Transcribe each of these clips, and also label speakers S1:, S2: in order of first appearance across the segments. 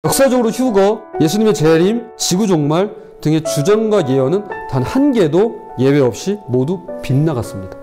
S1: 역사적으로 휴거, 예수님의 재림, 지구종말 등의 주장과 예언은 단 한 개도 예외 없이 모두 빗나갔습니다.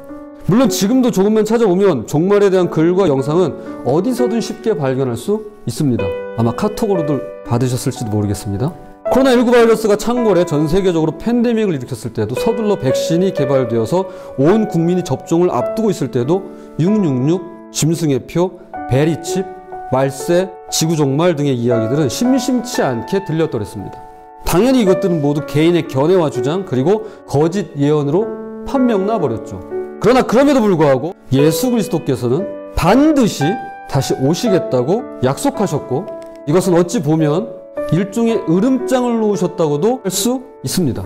S1: 물론 지금도 조금만 찾아보면 종말에 대한 글과 영상은 어디서든 쉽게 발견할 수 있습니다. 아마 카톡으로도 받으셨을지도 모르겠습니다. 코로나19 바이러스가 창궐해 전 세계적으로 팬데믹을 일으켰을 때도, 서둘러 백신이 개발되어서 온 국민이 접종을 앞두고 있을 때도 666, 짐승의 표, 베리칩, 말세, 지구종말 등의 이야기들은 심심치 않게 들렸더랬습니다. 당연히 이것들은 모두 개인의 견해와 주장, 그리고 거짓 예언으로 판명나 버렸죠. 그러나 그럼에도 불구하고 예수 그리스도께서는 반드시 다시 오시겠다고 약속하셨고, 이것은 어찌 보면 일종의 으름장을 놓으셨다고도 할 수 있습니다.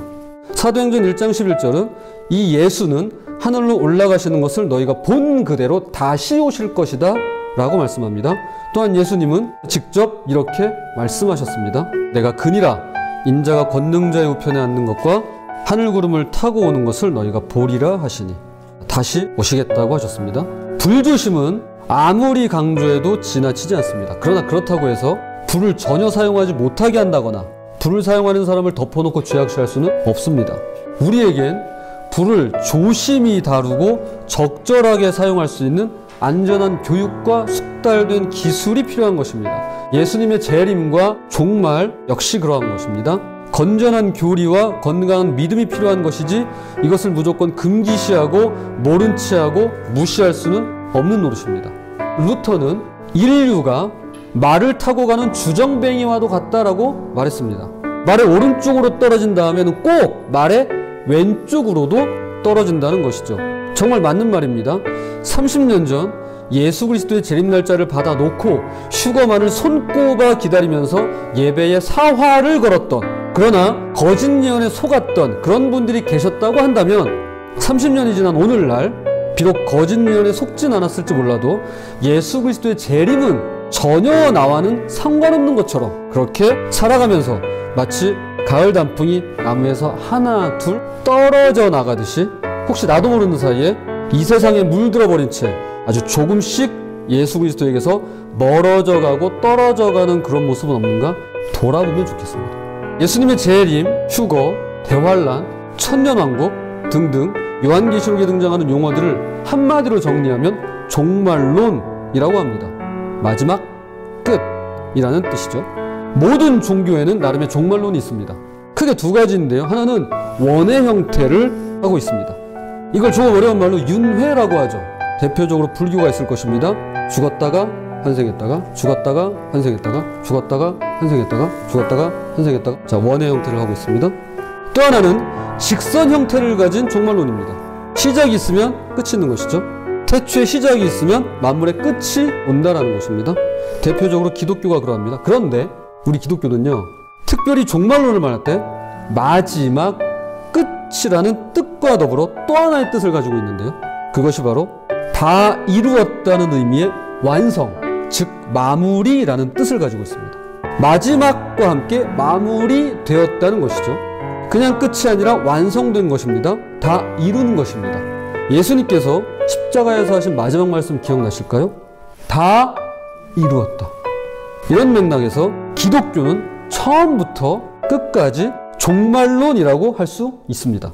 S1: 사도행전 1장 11절은 이 예수는 하늘로 올라가시는 것을 너희가 본 그대로 다시 오실 것이다 라고 말씀합니다. 또한 예수님은 직접 이렇게 말씀하셨습니다. 내가 그니라 인자가 권능자의 우편에 앉는 것과 하늘구름을 타고 오는 것을 너희가 보리라 하시니, 다시 오시겠다고 하셨습니다. 불조심은 아무리 강조해도 지나치지 않습니다. 그러나 그렇다고 해서 불을 전혀 사용하지 못하게 한다거나 불을 사용하는 사람을 덮어놓고 죄악시할 수는 없습니다. 우리에겐 불을 조심히 다루고 적절하게 사용할 수 있는 안전한 교육과 숙달된 기술이 필요한 것입니다. 예수님의 재림과 종말 역시 그러한 것입니다. 건전한 교리와 건강한 믿음이 필요한 것이지, 이것을 무조건 금기시하고 모른 체하고 무시할 수는 없는 노릇입니다. 루터는 인류가 말을 타고 가는 주정뱅이와도 같다라고 말했습니다. 말의 오른쪽으로 떨어진 다음에는 꼭 말의 왼쪽으로도 떨어진다는 것이죠. 정말 맞는 말입니다. 30년 전 예수 그리스도의 재림 날짜를 받아놓고 휴거만을 손꼽아 기다리면서 예배에 사활을 걸었던, 그러나 거짓 예언에 속았던 그런 분들이 계셨다고 한다면, 30년이 지난 오늘날 비록 거짓 예언에 속진 않았을지 몰라도 예수 그리스도의 재림은 전혀 나와는 상관없는 것처럼 그렇게 살아가면서 마치 가을 단풍이 나무에서 하나 둘 떨어져 나가듯이, 혹시 나도 모르는 사이에 이 세상에 물들어 버린 채 아주 조금씩 예수 그리스도에게서 멀어져 가고 떨어져 가는 그런 모습은 없는가 돌아보면 좋겠습니다. 예수님의 재림, 휴거, 대환란, 천년왕국 등등 요한계시록에 등장하는 용어들을 한마디로 정리하면 종말론이라고 합니다. 마지막 끝이라는 뜻이죠. 모든 종교에는 나름의 종말론이 있습니다. 크게 두 가지인데요. 하나는 원의 형태를 하고 있습니다. 이걸 조금 어려운 말로 윤회라고 하죠. 대표적으로 불교가 있을 것입니다. 죽었다가 환생했다가, 죽었다가 환생했다가, 죽었다가 환생했다가, 죽었다가 환생했다가. 자, 원의 형태를 하고 있습니다. 또 하나는 직선 형태를 가진 종말론입니다. 시작이 있으면 끝이 있는 것이죠. 태초에 시작이 있으면 만물의 끝이 온다라는 것입니다. 대표적으로 기독교가 그러합니다. 그런데 우리 기독교는요, 특별히 종말론을 말할 때 마지막 끝이라는 뜻과 더불어 또 하나의 뜻을 가지고 있는데요. 그것이 바로 다 이루었다는 의미의 완성, 즉 마무리라는 뜻을 가지고 있습니다. 마지막과 함께 마무리되었다는 것이죠. 그냥 끝이 아니라 완성된 것입니다. 다 이루는 것입니다. 예수님께서 십자가에서 하신 마지막 말씀 기억나실까요? 다 이루었다. 이런 맥락에서 기독교는 처음부터 끝까지 종말론이라고 할 수 있습니다.